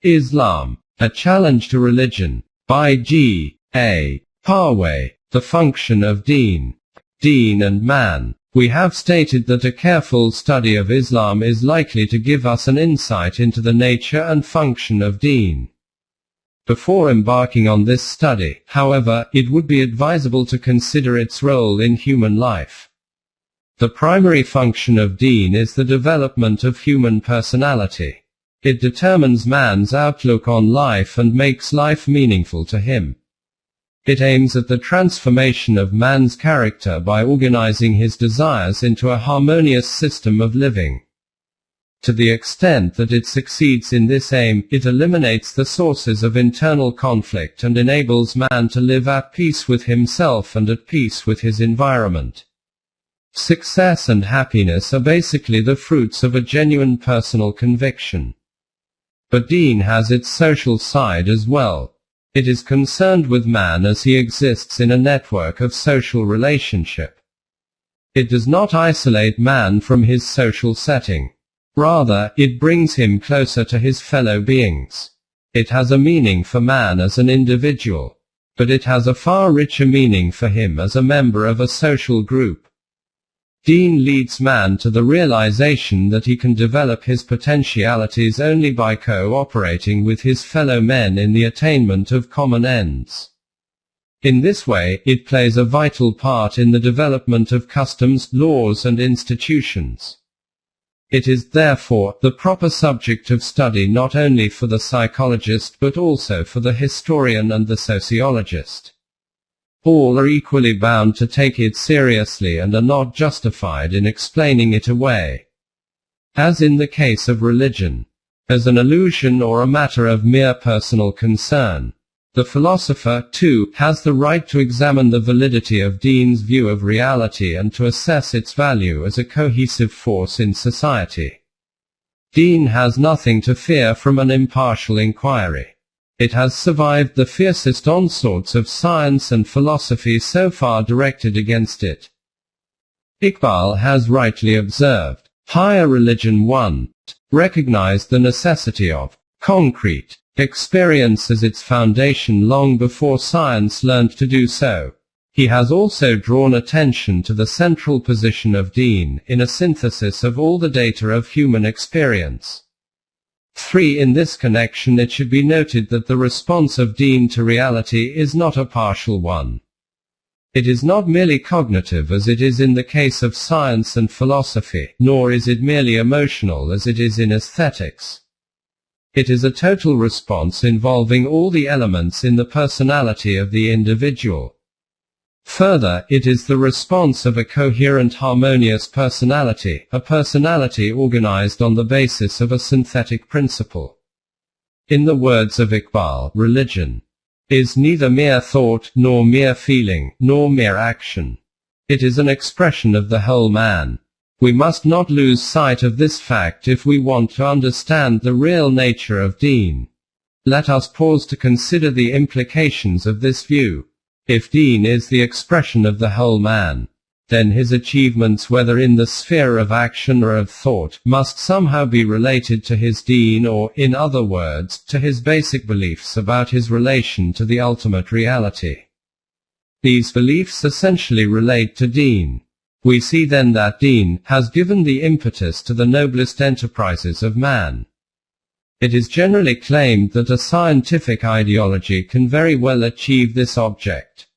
Islam, A Challenge to Religion, by G. A. Parwez. The Function of Deen. Deen and Man. We have stated that a careful study of Islam is likely to give us an insight into the nature and function of Deen. Before embarking on this study, however, it would be advisable to consider its role in human life. The primary function of Deen is the development of human personality. It determines man's outlook on life and makes life meaningful to him. It aims at the transformation of man's character by organizing his desires into a harmonious system of living. To the extent that it succeeds in this aim, it eliminates the sources of internal conflict and enables man to live at peace with himself and at peace with his environment. Success and happiness are basically the fruits of a genuine personal conviction. But Deen has its social side as well. It is concerned with man as he exists in a network of social relationship. It does not isolate man from his social setting. Rather, it brings him closer to his fellow beings. It has a meaning for man as an individual. But it has a far richer meaning for him as a member of a social group. Deen leads man to the realization that he can develop his potentialities only by cooperating with his fellow men in the attainment of common ends. In this way, it plays a vital part in the development of customs, laws and institutions. It is, therefore, the proper subject of study not only for the psychologist but also for the historian and the sociologist. All are equally bound to take it seriously and are not justified in explaining it away. As in the case of religion, as an illusion or a matter of mere personal concern, the philosopher, too, has the right to examine the validity of Deen's view of reality and to assess its value as a cohesive force in society. Deen has nothing to fear from an impartial inquiry. It has survived the fiercest onslaughts of science and philosophy so far directed against it. Iqbal has rightly observed, higher religion 1. Recognized the necessity of concrete experience as its foundation long before science learned to do so. He has also drawn attention to the central position of Deen in a synthesis of all the data of human experience. 3. In this connection it should be noted that the response of Deen to reality is not a partial one. It is not merely cognitive as it is in the case of science and philosophy, nor is it merely emotional as it is in aesthetics. It is a total response involving all the elements in the personality of the individual. Further, it is the response of a coherent harmonious personality, a personality organized on the basis of a synthetic principle. In the words of Iqbal, religion is neither mere thought, nor mere feeling, nor mere action. It is an expression of the whole man. We must not lose sight of this fact if we want to understand the real nature of Deen. Let us pause to consider the implications of this view. If Deen is the expression of the whole man, then his achievements, whether in the sphere of action or of thought, must somehow be related to his Deen or, in other words, to his basic beliefs about his relation to the ultimate reality. These beliefs essentially relate to Deen. We see then that Deen has given the impetus to the noblest enterprises of man. It is generally claimed that a scientific ideology can very well achieve this object.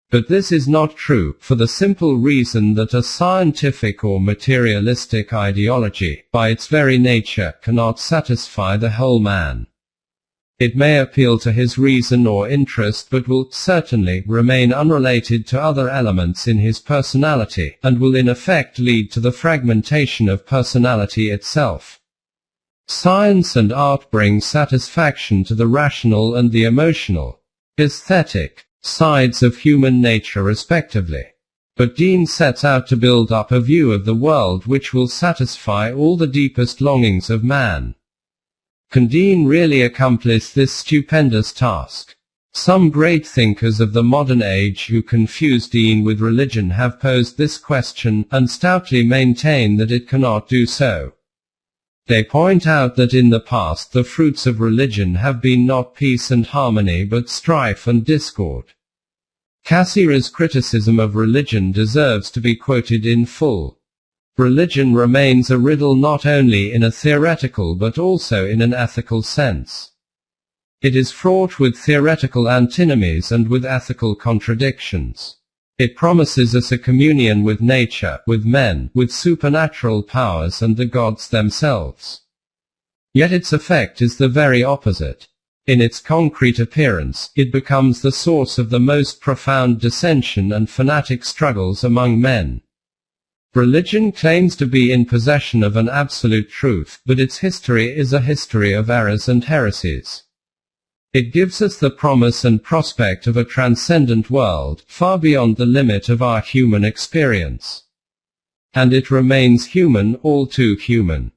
But this is not true, for the simple reason that a scientific or materialistic ideology, by its very nature, cannot satisfy the whole man. It may appeal to his reason or interest but will, certainly, remain unrelated to other elements in his personality, and will in effect lead to the fragmentation of personality itself. Science and art bring satisfaction to the rational and the emotional, aesthetic, sides of human nature respectively. But Deen sets out to build up a view of the world which will satisfy all the deepest longings of man. Can Deen really accomplish this stupendous task? Some great thinkers of the modern age who confuse Deen with religion have posed this question, and stoutly maintain that it cannot do so. They point out that in the past the fruits of religion have been not peace and harmony but strife and discord. Kassira's criticism of religion deserves to be quoted in full. Religion remains a riddle not only in a theoretical but also in an ethical sense. It is fraught with theoretical antinomies and with ethical contradictions. It promises us a communion with nature, with men, with supernatural powers and the gods themselves. Yet its effect is the very opposite. In its concrete appearance, it becomes the source of the most profound dissension and fanatic struggles among men. Religion claims to be in possession of an absolute truth, but its history is a history of errors and heresies. It gives us the promise and prospect of a transcendent world, far beyond the limit of our human experience. And it remains human, all too human.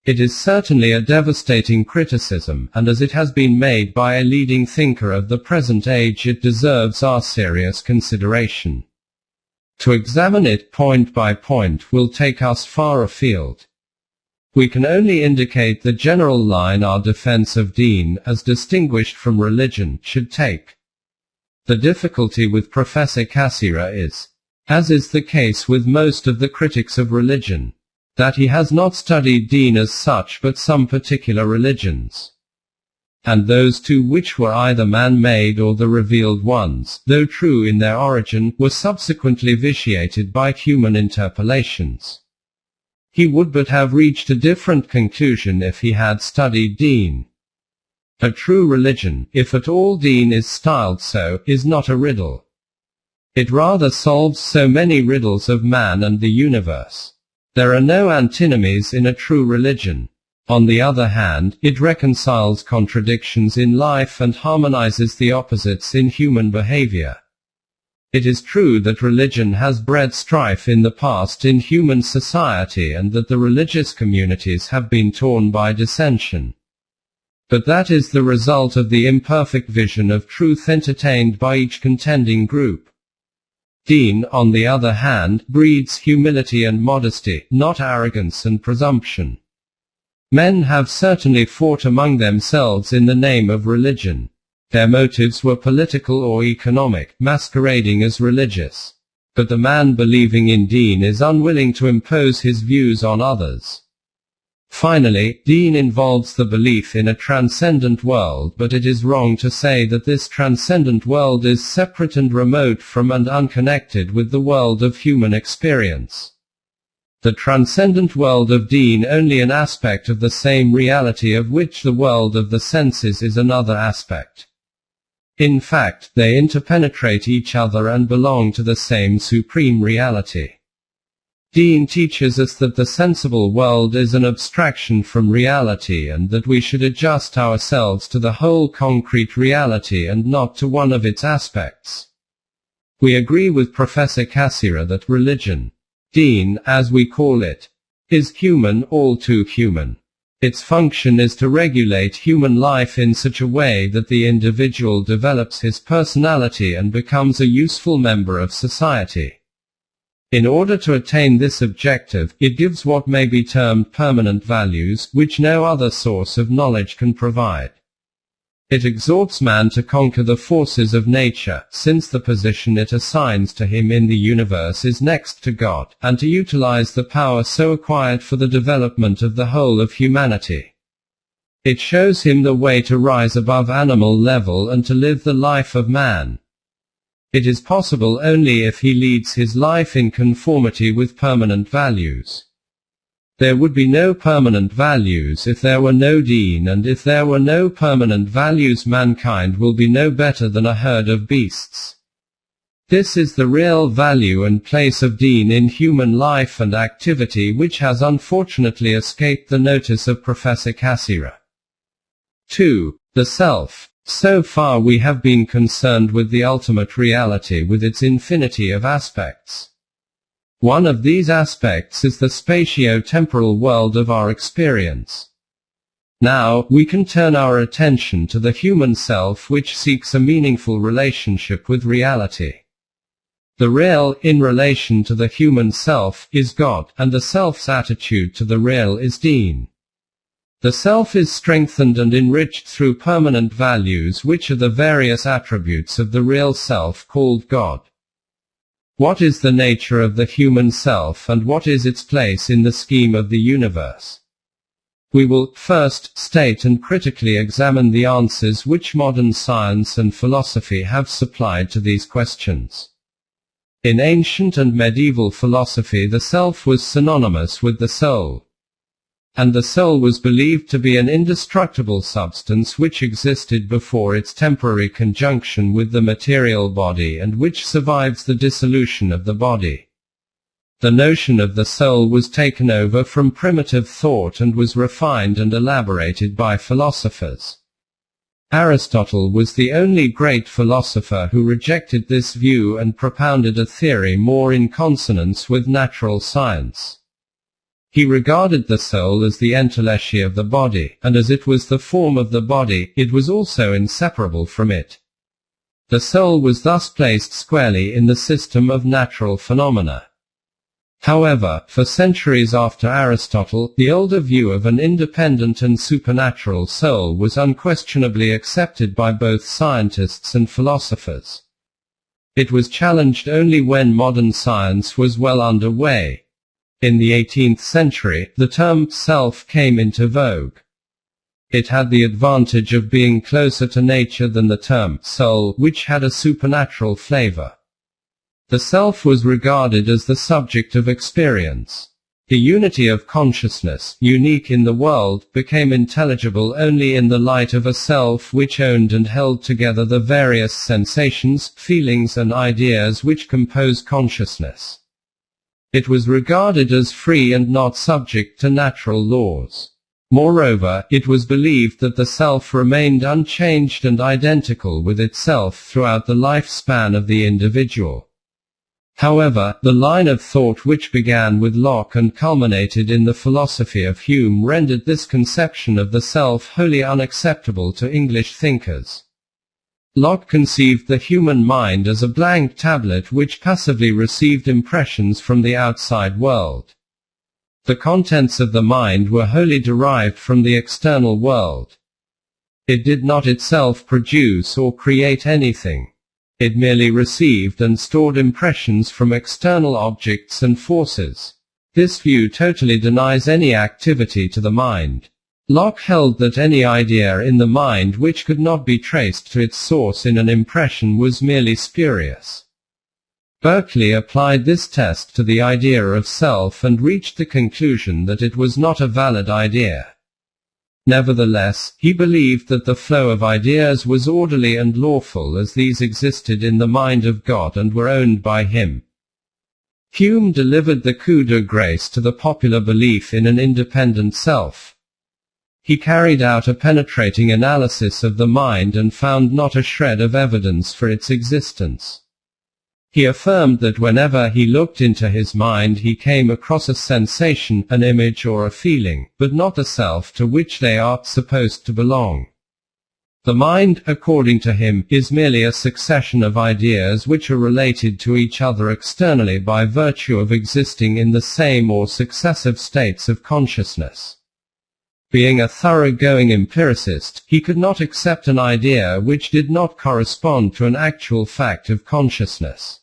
It is certainly a devastating criticism, and as it has been made by a leading thinker of the present age, it deserves our serious consideration. To examine it point by point will take us far afield. We can only indicate the general line our defense of deen, as distinguished from religion, should take. The difficulty with Professor Kassira is, as is the case with most of the critics of religion, that he has not studied deen as such but some particular religions. And those two which were either man-made or the revealed ones, though true in their origin, were subsequently vitiated by human interpolations. He would but have reached a different conclusion if he had studied deen. A true religion, if at all deen is styled so, is not a riddle. It rather solves so many riddles of man and the universe. There are no antinomies in a true religion. On the other hand, it reconciles contradictions in life and harmonizes the opposites in human behavior. It is true that religion has bred strife in the past in human society and that the religious communities have been torn by dissension. But that is the result of the imperfect vision of truth entertained by each contending group. Deen, on the other hand, breeds humility and modesty, not arrogance and presumption. Men have certainly fought among themselves in the name of religion. Their motives were political or economic, masquerading as religious. But the man believing in deen is unwilling to impose his views on others. Finally, deen involves the belief in a transcendent world, but it is wrong to say that this transcendent world is separate and remote from and unconnected with the world of human experience. The transcendent world of deen only an aspect of the same reality of which the world of the senses is another aspect. In fact, they interpenetrate each other and belong to the same supreme reality. Deen teaches us that the sensible world is an abstraction from reality and that we should adjust ourselves to the whole concrete reality and not to one of its aspects. We agree with Professor Kassira that religion, deen, as we call it, is human, all too human. Its function is to regulate human life in such a way that the individual develops his personality and becomes a useful member of society. In order to attain this objective, it gives what may be termed permanent values, which no other source of knowledge can provide. It exhorts man to conquer the forces of nature, since the position it assigns to him in the universe is next to God, and to utilize the power so acquired for the development of the whole of humanity. It shows him the way to rise above animal level and to live the life of man. It is possible only if he leads his life in conformity with permanent values. There would be no permanent values if there were no deen, and if there were no permanent values, mankind will be no better than a herd of beasts. This is the real value and place of deen in human life and activity, which has unfortunately escaped the notice of Professor Kassira. 2. The self. So far we have been concerned with the ultimate reality with its infinity of aspects. One of these aspects is the spatio-temporal world of our experience. Now, we can turn our attention to the human self, which seeks a meaningful relationship with reality. The real, in relation to the human self, is God, and the self's attitude to the real is deen. The self is strengthened and enriched through permanent values, which are the various attributes of the real self called God. What is the nature of the human self, and what is its place in the scheme of the universe? We will, first, state and critically examine the answers which modern science and philosophy have supplied to these questions. In ancient and medieval philosophy, the self was synonymous with the soul. And the soul was believed to be an indestructible substance which existed before its temporary conjunction with the material body and which survives the dissolution of the body. The notion of the soul was taken over from primitive thought and was refined and elaborated by philosophers. Aristotle was the only great philosopher who rejected this view and propounded a theory more in consonance with natural science. He regarded the soul as the entelechy of the body, and as it was the form of the body, it was also inseparable from it. The soul was thus placed squarely in the system of natural phenomena. However, for centuries after Aristotle, the older view of an independent and supernatural soul was unquestionably accepted by both scientists and philosophers. It was challenged only when modern science was well underway. In the 18th century, the term self came into vogue. It had the advantage of being closer to nature than the term soul, which had a supernatural flavor. The self was regarded as the subject of experience. The unity of consciousness, unique in the world, became intelligible only in the light of a self which owned and held together the various sensations, feelings and ideas which compose consciousness. It was regarded as free and not subject to natural laws. Moreover, it was believed that the self remained unchanged and identical with itself throughout the lifespan of the individual. However, the line of thought which began with Locke and culminated in the philosophy of Hume rendered this conception of the self wholly unacceptable to English thinkers. Locke conceived the human mind as a blank tablet which passively received impressions from the outside world. The contents of the mind were wholly derived from the external world. It did not itself produce or create anything. It merely received and stored impressions from external objects and forces. This view totally denies any activity to the mind. Locke held that any idea in the mind which could not be traced to its source in an impression was merely spurious. Berkeley applied this test to the idea of self and reached the conclusion that it was not a valid idea. Nevertheless, he believed that the flow of ideas was orderly and lawful as these existed in the mind of God and were owned by him. Hume delivered the coup de grace to the popular belief in an independent self. He carried out a penetrating analysis of the mind and found not a shred of evidence for its existence. He affirmed that whenever he looked into his mind he came across a sensation, an image or a feeling, but not the self to which they are supposed to belong. The mind, according to him, is merely a succession of ideas which are related to each other externally by virtue of existing in the same or successive states of consciousness. Being a thoroughgoing empiricist, he could not accept an idea which did not correspond to an actual fact of consciousness.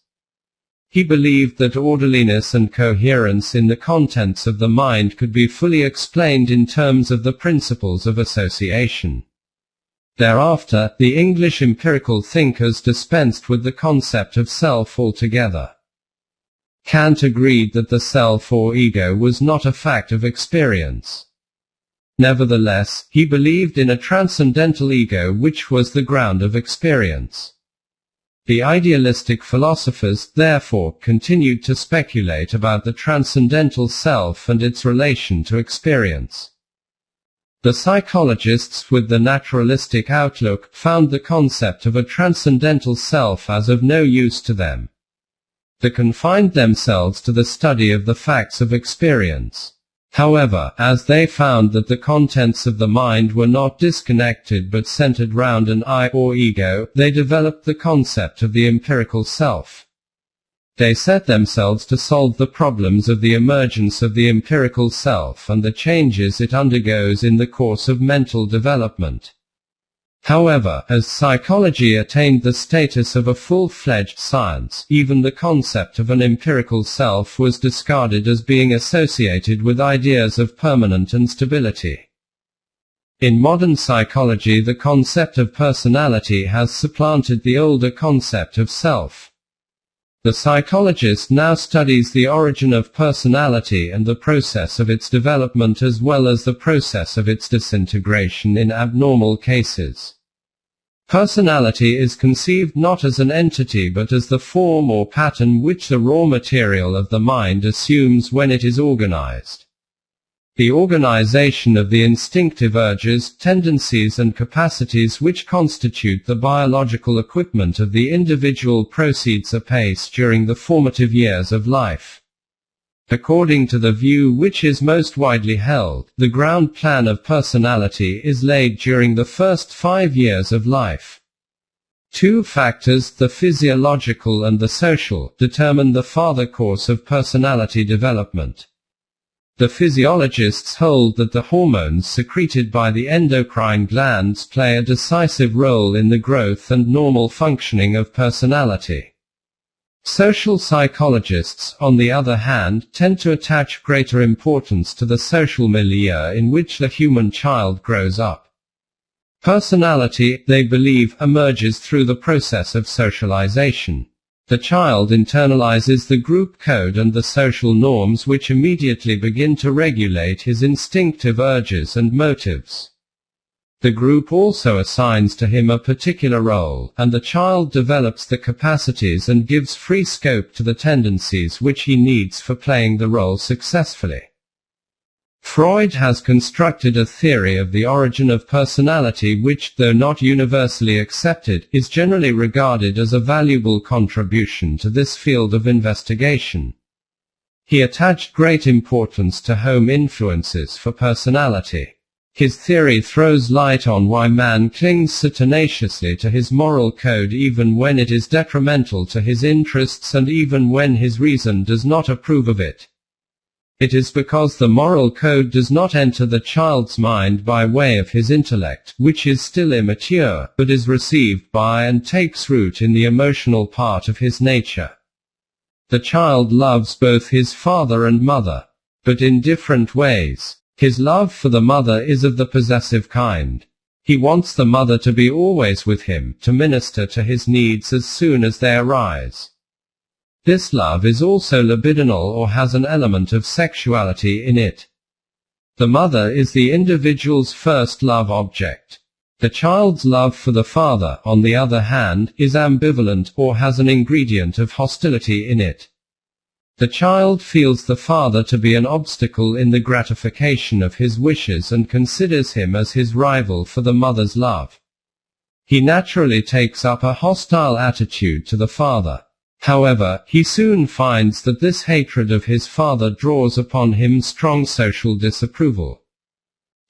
He believed that orderliness and coherence in the contents of the mind could be fully explained in terms of the principles of association. Thereafter, the English empirical thinkers dispensed with the concept of self altogether. Kant agreed that the self or ego was not a fact of experience. Nevertheless, he believed in a transcendental ego which was the ground of experience. The idealistic philosophers, therefore, continued to speculate about the transcendental self and its relation to experience. The psychologists with the naturalistic outlook found the concept of a transcendental self as of no use to them. They confined themselves to the study of the facts of experience. However, as they found that the contents of the mind were not disconnected but centered round an I or ego, they developed the concept of the empirical self. They set themselves to solve the problems of the emergence of the empirical self and the changes it undergoes in the course of mental development. However, as psychology attained the status of a full-fledged science, even the concept of an empirical self was discarded as being associated with ideas of permanent instability. In modern psychology, the concept of personality has supplanted the older concept of self. The psychologist now studies the origin of personality and the process of its development as well as the process of its disintegration in abnormal cases. Personality is conceived not as an entity but as the form or pattern which the raw material of the mind assumes when it is organized. The organization of the instinctive urges, tendencies and capacities which constitute the biological equipment of the individual proceeds apace during the formative years of life. According to the view which is most widely held, the ground plan of personality is laid during the first 5 years of life. Two factors, the physiological and the social, determine the farther course of personality development. The physiologists hold that the hormones secreted by the endocrine glands play a decisive role in the growth and normal functioning of personality. Social psychologists, on the other hand, tend to attach greater importance to the social milieu in which the human child grows up. Personality, they believe, emerges through the process of socialization. The child internalizes the group code and the social norms which immediately begin to regulate his instinctive urges and motives. The group also assigns to him a particular role, and the child develops the capacities and gives free scope to the tendencies which he needs for playing the role successfully. Freud has constructed a theory of the origin of personality which, though not universally accepted, is generally regarded as a valuable contribution to this field of investigation. He attached great importance to home influences for personality. His theory throws light on why man clings so tenaciously to his moral code even when it is detrimental to his interests and even when his reason does not approve of it. It is because the moral code does not enter the child's mind by way of his intellect, which is still immature, but is received by and takes root in the emotional part of his nature. The child loves both his father and mother, but in different ways. His love for the mother is of the possessive kind. He wants the mother to be always with him, to minister to his needs as soon as they arise. This love is also libidinal or has an element of sexuality in it. The mother is the individual's first love object. The child's love for the father, on the other hand, is ambivalent or has an ingredient of hostility in it. The child feels the father to be an obstacle in the gratification of his wishes and considers him as his rival for the mother's love. He naturally takes up a hostile attitude to the father. However, he soon finds that this hatred of his father draws upon him strong social disapproval.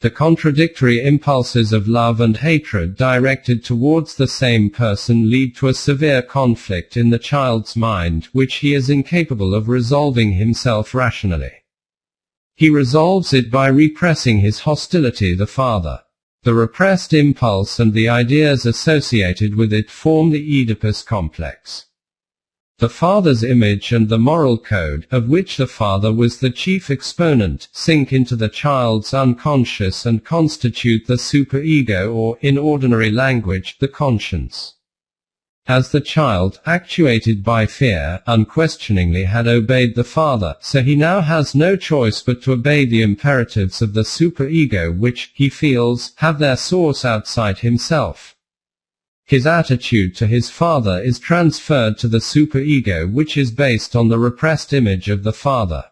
The contradictory impulses of love and hatred directed towards the same person lead to a severe conflict in the child's mind, which he is incapable of resolving himself rationally. He resolves it by repressing his hostility to the father. The repressed impulse and the ideas associated with it form the Oedipus complex. The father's image and the moral code, of which the father was the chief exponent, sink into the child's unconscious and constitute the superego or, in ordinary language, the conscience. As the child, actuated by fear, unquestioningly had obeyed the father, so he now has no choice but to obey the imperatives of the superego which, he feels, have their source outside himself. His attitude to his father is transferred to the superego which is based on the repressed image of the father.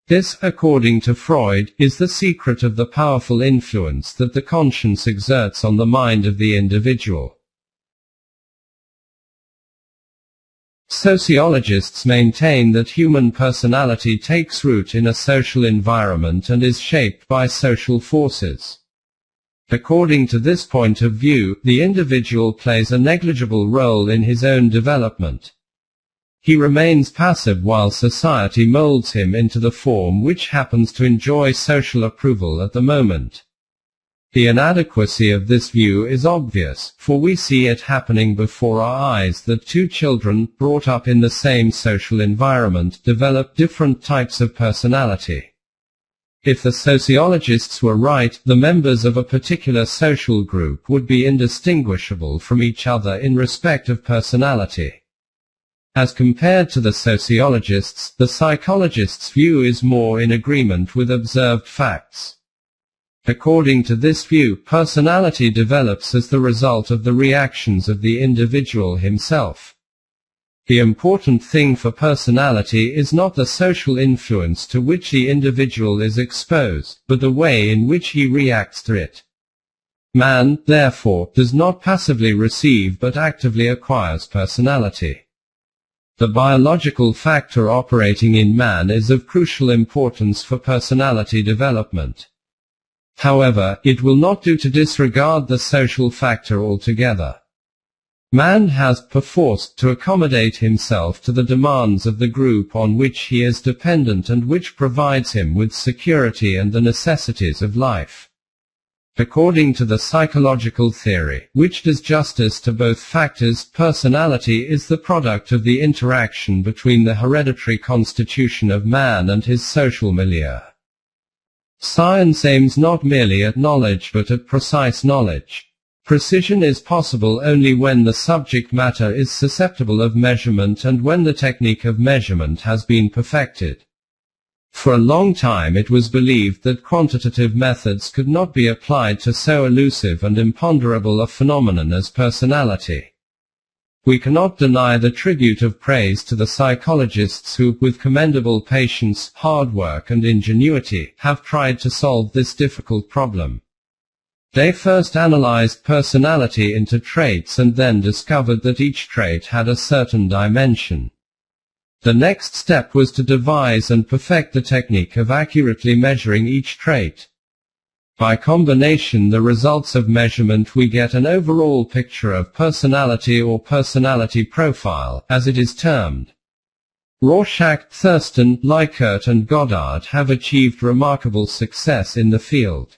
This, according to Freud, is the secret of the powerful influence that the conscience exerts on the mind of the individual. Sociologists maintain that human personality takes root in a social environment and is shaped by social forces. According to this point of view, the individual plays a negligible role in his own development. He remains passive while society molds him into the form which happens to enjoy social approval at the moment. The inadequacy of this view is obvious, for we see it happening before our eyes that two children, brought up in the same social environment, develop different types of personality. If the sociologists were right, the members of a particular social group would be indistinguishable from each other in respect of personality. As compared to the sociologists, the psychologists' view is more in agreement with observed facts. According to this view, personality develops as the result of the reactions of the individual himself. The important thing for personality is not the social influence to which the individual is exposed, but the way in which he reacts to it. Man, therefore, does not passively receive but actively acquires personality. The biological factor operating in man is of crucial importance for personality development. However, it will not do to disregard the social factor altogether. Man has, perforce, to accommodate himself to the demands of the group on which he is dependent and which provides him with security and the necessities of life. According to the psychological theory, which does justice to both factors, personality is the product of the interaction between the hereditary constitution of man and his social milieu. Science aims not merely at knowledge but at precise knowledge. Precision is possible only when the subject matter is susceptible of measurement and when the technique of measurement has been perfected. For a long time it was believed that quantitative methods could not be applied to so elusive and imponderable a phenomenon as personality. We cannot deny the tribute of praise to the psychologists who, with commendable patience, hard work and ingenuity, have tried to solve this difficult problem. They first analyzed personality into traits and then discovered that each trait had a certain dimension. The next step was to devise and perfect the technique of accurately measuring each trait. By combination the results of measurement we get an overall picture of personality or personality profile, as it is termed. Rorschach, Thurston, Likert and Goddard have achieved remarkable success in the field.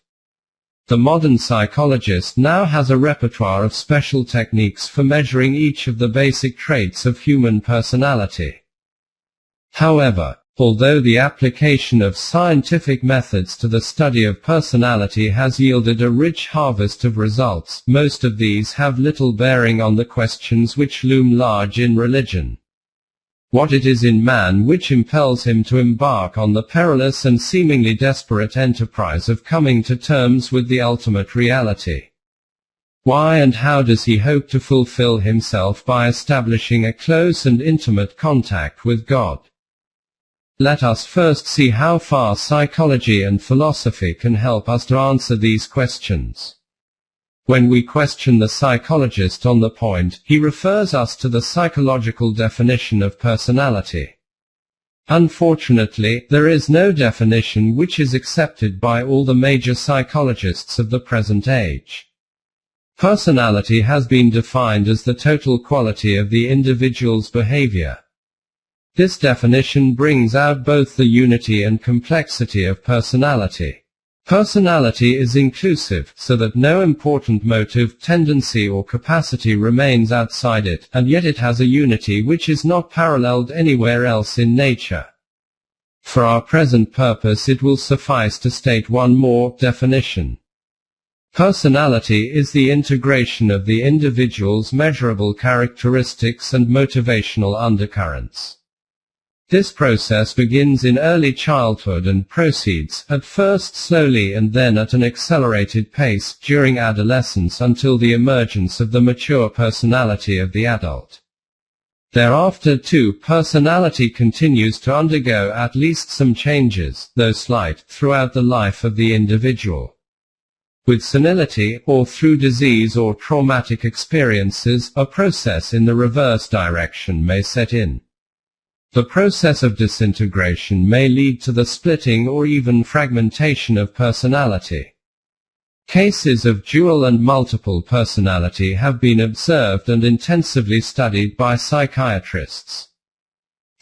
The modern psychologist now has a repertoire of special techniques for measuring each of the basic traits of human personality. However, although the application of scientific methods to the study of personality has yielded a rich harvest of results, most of these have little bearing on the questions which loom large in religion. What it is in man which impels him to embark on the perilous and seemingly desperate enterprise of coming to terms with the ultimate reality? Why and how does he hope to fulfill himself by establishing a close and intimate contact with God? Let us first see how far psychology and philosophy can help us to answer these questions. When we question the psychologist on the point, he refers us to the psychological definition of personality. Unfortunately, there is no definition which is accepted by all the major psychologists of the present age. Personality has been defined as the total quality of the individual's behavior. This definition brings out both the unity and complexity of personality. Personality is inclusive, so that no important motive, tendency or capacity remains outside it, and yet it has a unity which is not paralleled anywhere else in nature. For our present purpose it will suffice to state one more definition. Personality is the integration of the individual's measurable characteristics and motivational undercurrents. This process begins in early childhood and proceeds, at first slowly and then at an accelerated pace, during adolescence until the emergence of the mature personality of the adult. Thereafter too, personality continues to undergo at least some changes, though slight, throughout the life of the individual. With senility, or through disease or traumatic experiences, a process in the reverse direction may set in. The process of disintegration may lead to the splitting or even fragmentation of personality. Cases of dual and multiple personality have been observed and intensively studied by psychiatrists.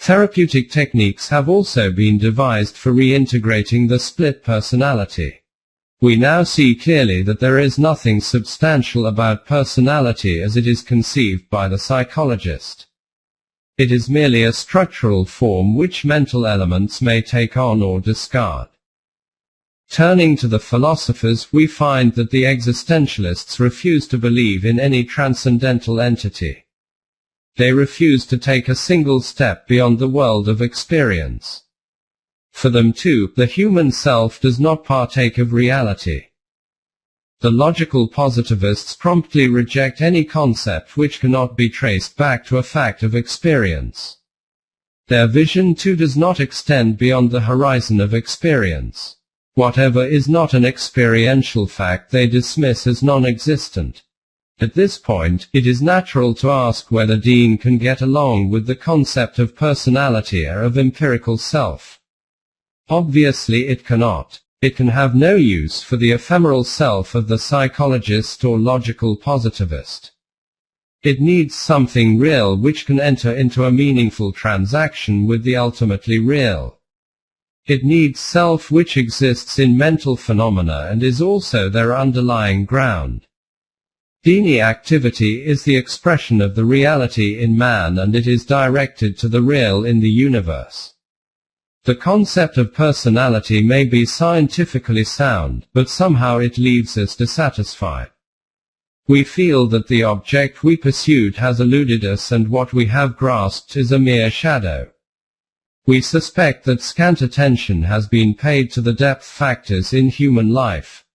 Therapeutic techniques have also been devised for reintegrating the split personality. We now see clearly that there is nothing substantial about personality as it is conceived by the psychologist. It is merely a structural form which mental elements may take on or discard. Turning to the philosophers, we find that the existentialists refuse to believe in any transcendental entity. They refuse to take a single step beyond the world of experience. For them too, the human self does not partake of reality. The logical positivists promptly reject any concept which cannot be traced back to a fact of experience. Their vision too does not extend beyond the horizon of experience. Whatever is not an experiential fact they dismiss as non-existent. At this point, it is natural to ask whether Dean can get along with the concept of personality or of empirical self. Obviously it cannot. It can have no use for the ephemeral self of the psychologist or logical positivist. It needs something real which can enter into a meaningful transaction with the ultimately real. It needs self which exists in mental phenomena and is also their underlying ground. Deeni activity is the expression of the reality in man, and it is directed to the real in the universe. The concept of personality may be scientifically sound, but somehow it leaves us dissatisfied. We feel that the object we pursued has eluded us and what we have grasped is a mere shadow. We suspect that scant attention has been paid to the depth factors in human life.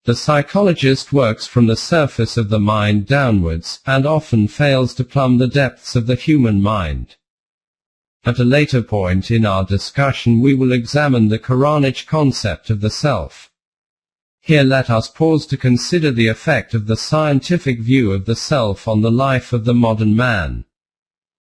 The psychologist works from the surface of the mind downwards, and often fails to plumb the depths of the human mind. At a later point in our discussion we will examine the Quranic concept of the self. Here let us pause to consider the effect of the scientific view of the self on the life of the modern man.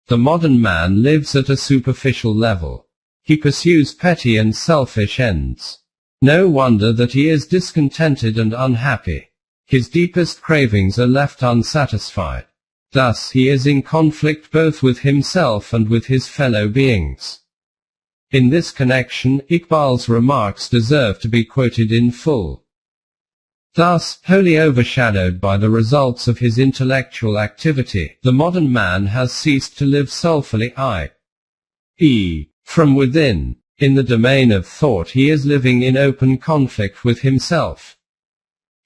The modern man lives at a superficial level. He pursues petty and selfish ends. No wonder that he is discontented and unhappy. His deepest cravings are left unsatisfied. Thus he is in conflict both with himself and with his fellow beings. In this connection, Iqbal's remarks deserve to be quoted in full. Thus, wholly overshadowed by the results of his intellectual activity, the modern man has ceased to live soulfully, i.e., from within. In the domain of thought he is living in open conflict with himself.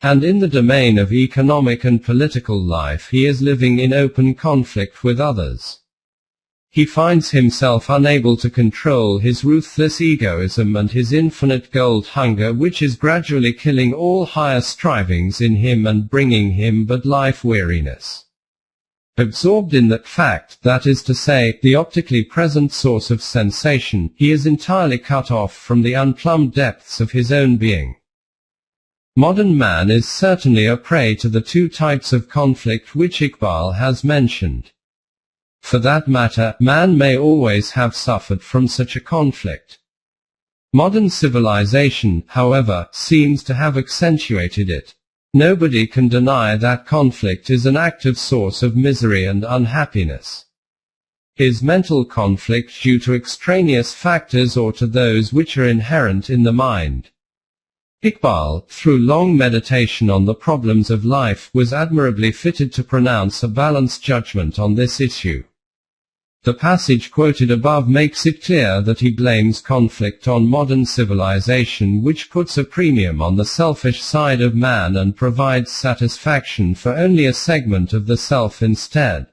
And in the domain of economic and political life he is living in open conflict with others. He finds himself unable to control his ruthless egoism and his infinite gold hunger, which is gradually killing all higher strivings in him and bringing him but life weariness. Absorbed in that fact, that is to say, the optically present source of sensation, he is entirely cut off from the unplumbed depths of his own being. Modern man is certainly a prey to the two types of conflict which Iqbal has mentioned. For that matter, man may always have suffered from such a conflict. Modern civilization, however, seems to have accentuated it. Nobody can deny that conflict is an active source of misery and unhappiness. Is mental conflict due to extraneous factors or to those which are inherent in the mind? Iqbal, through long meditation on the problems of life, was admirably fitted to pronounce a balanced judgment on this issue. The passage quoted above makes it clear that he blames conflict on modern civilization, which puts a premium on the selfish side of man and provides satisfaction for only a segment of the self instead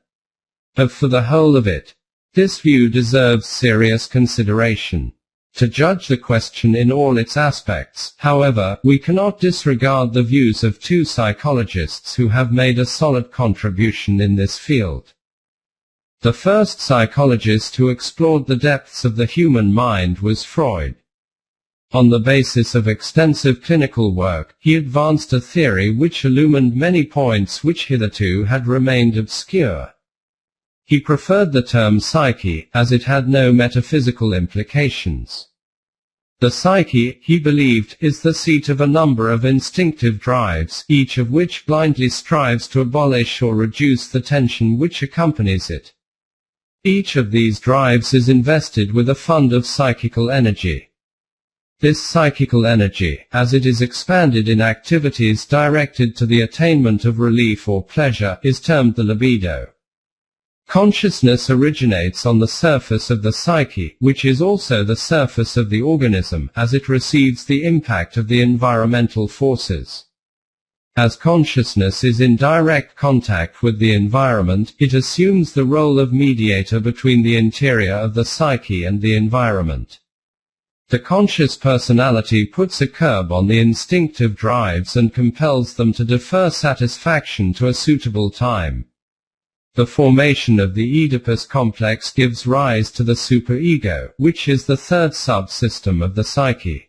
of for the whole of it. This view deserves serious consideration. To judge the question in all its aspects, however, we cannot disregard the views of two psychologists who have made a solid contribution in this field. The first psychologist who explored the depths of the human mind was Freud. On the basis of extensive clinical work, he advanced a theory which illumined many points which hitherto had remained obscure. He preferred the term psyche, as it had no metaphysical implications. The psyche, he believed, is the seat of a number of instinctive drives, each of which blindly strives to abolish or reduce the tension which accompanies it. Each of these drives is invested with a fund of psychical energy. This psychical energy, as it is expanded in activities directed to the attainment of relief or pleasure, is termed the libido. Consciousness originates on the surface of the psyche, which is also the surface of the organism, as it receives the impact of the environmental forces. As consciousness is in direct contact with the environment, it assumes the role of mediator between the interior of the psyche and the environment. The conscious personality puts a curb on the instinctive drives and compels them to defer satisfaction to a suitable time. The formation of the Oedipus complex gives rise to the superego, which is the third subsystem of the psyche.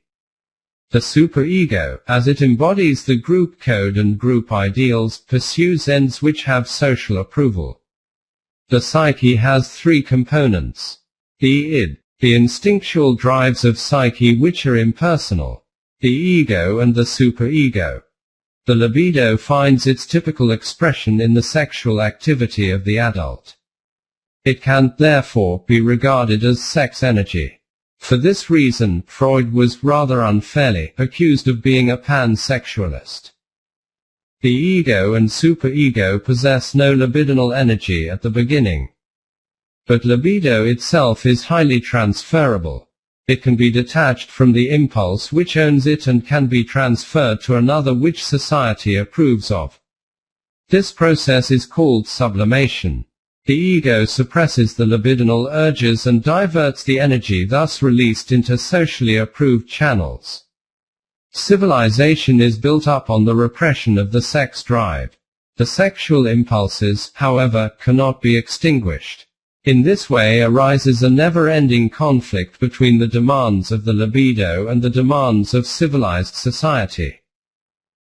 The superego, as it embodies the group code and group ideals, pursues ends which have social approval. The psyche has three components. The id, the instinctual drives of psyche which are impersonal. The ego and the superego. The libido finds its typical expression in the sexual activity of the adult. It can, therefore, be regarded as sex energy. For this reason, Freud was, rather unfairly, accused of being a pansexualist. The ego and superego possess no libidinal energy at the beginning. But libido itself is highly transferable. It can be detached from the impulse which owns it and can be transferred to another which society approves of. This process is called sublimation. The ego suppresses the libidinal urges and diverts the energy thus released into socially approved channels. Civilization is built up on the repression of the sex drive. The sexual impulses, however, cannot be extinguished. In this way arises a never-ending conflict between the demands of the libido and the demands of civilized society.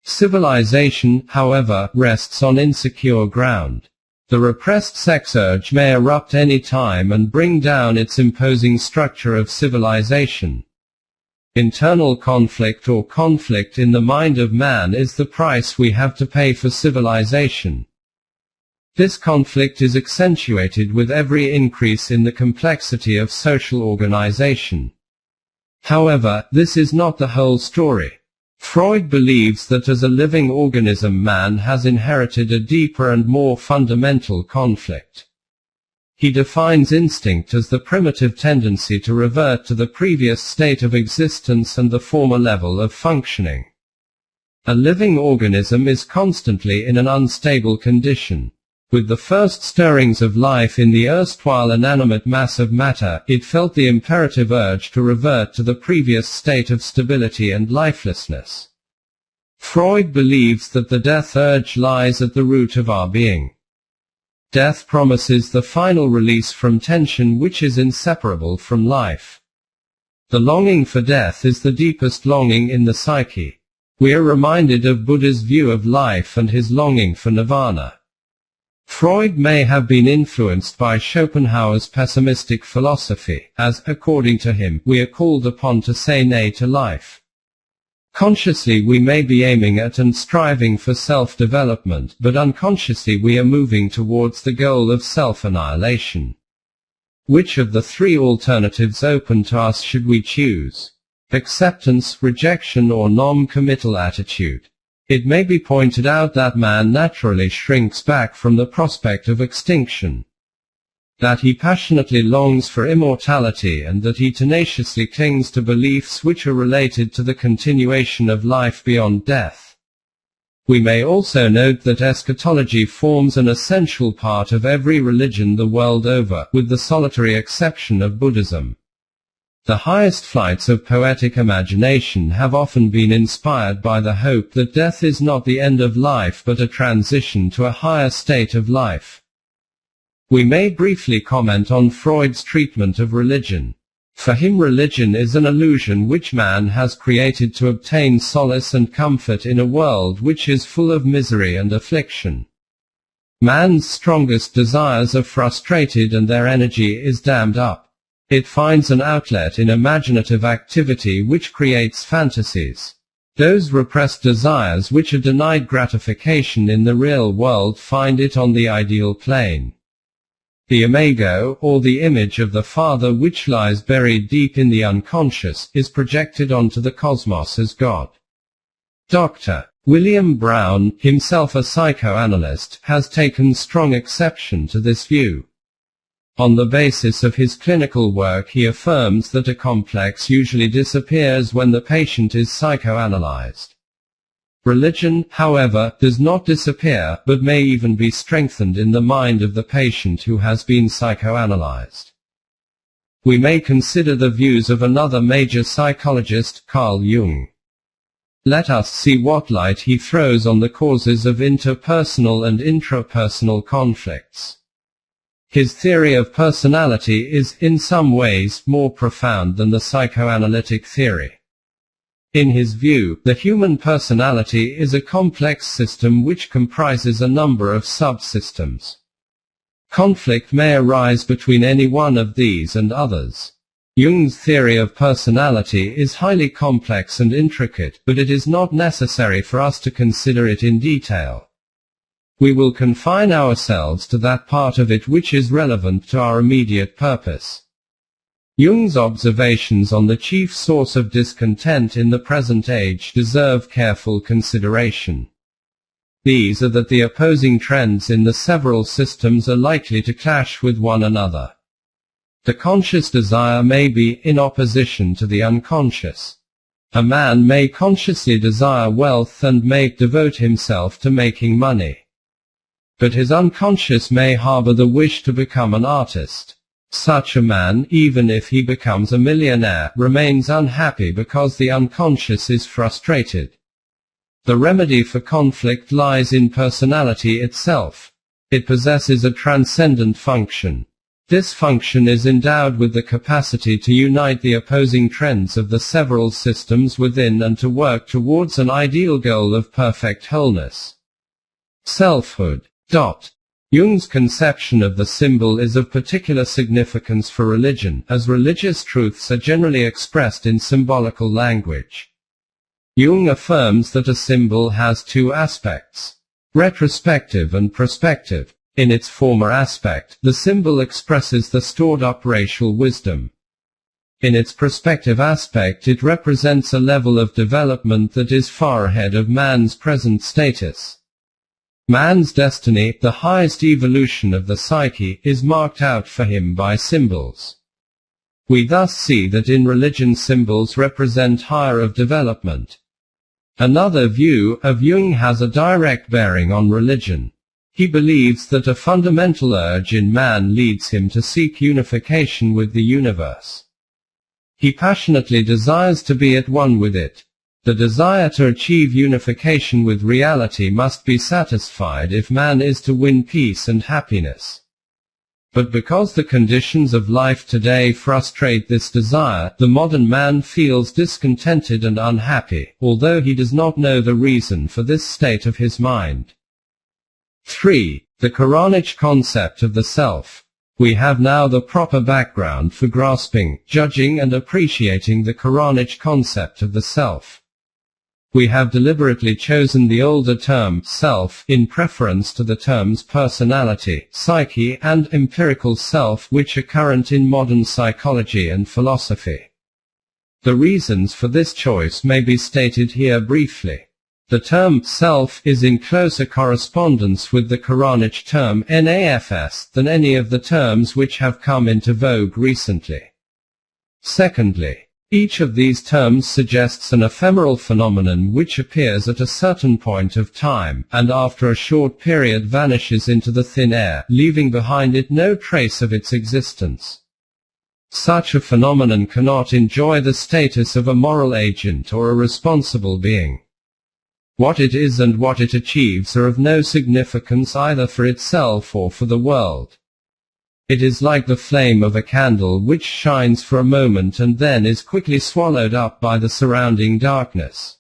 Civilization, however, rests on insecure ground. The repressed sex urge may erupt any time and bring down its imposing structure of civilization. Internal conflict or conflict in the mind of man is the price we have to pay for civilization. This conflict is accentuated with every increase in the complexity of social organization. However, this is not the whole story. Freud believes that as a living organism man has inherited a deeper and more fundamental conflict. He defines instinct as the primitive tendency to revert to the previous state of existence and the former level of functioning. A living organism is constantly in an unstable condition. With the first stirrings of life in the erstwhile inanimate mass of matter, it felt the imperative urge to revert to the previous state of stability and lifelessness. Freud believes that the death urge lies at the root of our being. Death promises the final release from tension which is inseparable from life. The longing for death is the deepest longing in the psyche. We are reminded of Buddha's view of life and his longing for nirvana. Freud may have been influenced by Schopenhauer's pessimistic philosophy, as, according to him, we are called upon to say nay to life. Consciously we may be aiming at and striving for self-development, but unconsciously we are moving towards the goal of self-annihilation. Which of the three alternatives open to us should we choose? Acceptance, rejection, or non-committal attitude? It may be pointed out that man naturally shrinks back from the prospect of extinction. That he passionately longs for immortality and that he tenaciously clings to beliefs which are related to the continuation of life beyond death. We may also note that eschatology forms an essential part of every religion the world over, with the solitary exception of Buddhism. The highest flights of poetic imagination have often been inspired by the hope that death is not the end of life but a transition to a higher state of life. We may briefly comment on Freud's treatment of religion. For him religion is an illusion which man has created to obtain solace and comfort in a world which is full of misery and affliction. Man's strongest desires are frustrated and their energy is dammed up. It finds an outlet in imaginative activity which creates fantasies. Those repressed desires which are denied gratification in the real world find it on the ideal plane. The imago, or the image of the Father which lies buried deep in the unconscious, is projected onto the cosmos as God. Dr. William Brown, himself a psychoanalyst, has taken strong exception to this view. On the basis of his clinical work, he affirms that a complex usually disappears when the patient is psychoanalyzed. Religion, however, does not disappear, but may even be strengthened in the mind of the patient who has been psychoanalyzed. We may consider the views of another major psychologist, Carl Jung. Let us see what light he throws on the causes of interpersonal and intrapersonal conflicts. His theory of personality is, in some ways, more profound than the psychoanalytic theory. In his view, the human personality is a complex system which comprises a number of subsystems. Conflict may arise between any one of these and others. Jung's theory of personality is highly complex and intricate, but it is not necessary for us to consider it in detail. We will confine ourselves to that part of it which is relevant to our immediate purpose. Jung's observations on the chief source of discontent in the present age deserve careful consideration. These are that the opposing trends in the several systems are likely to clash with one another. The conscious desire may be in opposition to the unconscious. A man may consciously desire wealth and may devote himself to making money. But his unconscious may harbor the wish to become an artist. Such a man, even if he becomes a millionaire, remains unhappy because the unconscious is frustrated. The remedy for conflict lies in personality itself. It possesses a transcendent function. This function is endowed with the capacity to unite the opposing trends of the several systems within and to work towards an ideal goal of perfect wholeness. Selfhood. Jung's conception of the symbol is of particular significance for religion, as religious truths are generally expressed in symbolical language. Jung affirms that a symbol has two aspects: retrospective and prospective. In its former aspect, the symbol expresses the stored-up racial wisdom. In its prospective aspect, it represents a level of development that is far ahead of man's present status. Man's destiny, the highest evolution of the psyche, is marked out for him by symbols. We thus see that in religion symbols represent higher of development. Another view of Jung has a direct bearing on religion. He believes that a fundamental urge in man leads him to seek unification with the universe. He passionately desires to be at one with it. The desire to achieve unification with reality must be satisfied if man is to win peace and happiness. But because the conditions of life today frustrate this desire, the modern man feels discontented and unhappy, although he does not know the reason for this state of his mind. 3. The Quranic concept of the self. We have now the proper background for grasping, judging and appreciating the Quranic concept of the self. We have deliberately chosen the older term, self, in preference to the terms personality, psyche, and empirical self which are current in modern psychology and philosophy. The reasons for this choice may be stated here briefly. The term self is in closer correspondence with the Quranic term nafs than any of the terms which have come into vogue recently. Secondly, each of these terms suggests an ephemeral phenomenon which appears at a certain point of time, and after a short period vanishes into the thin air, leaving behind it no trace of its existence. Such a phenomenon cannot enjoy the status of a moral agent or a responsible being. What it is and what it achieves are of no significance either for itself or for the world. It is like the flame of a candle which shines for a moment and then is quickly swallowed up by the surrounding darkness.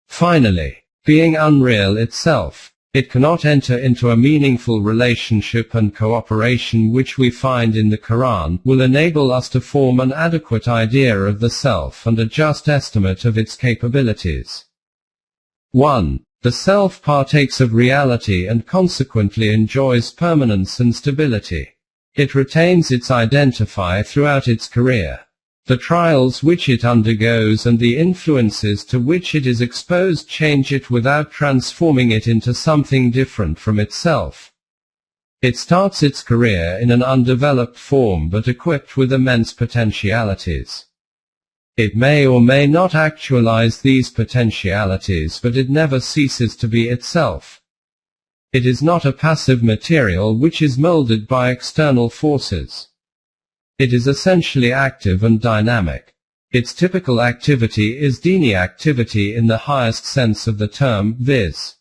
Finally, being unreal itself, it cannot enter into a meaningful relationship, and cooperation which we find in the Quran will enable us to form an adequate idea of the self and a just estimate of its capabilities. 1. The self partakes of reality and consequently enjoys permanence and stability. It retains its identifier throughout its career. The trials which it undergoes and the influences to which it is exposed change it without transforming it into something different from itself. It starts its career in an undeveloped form but equipped with immense potentialities. It may or may not actualize these potentialities, but it never ceases to be itself. It is not a passive material which is molded by external forces. It is essentially active and dynamic. Its typical activity is Dini activity in the highest sense of the term, viz.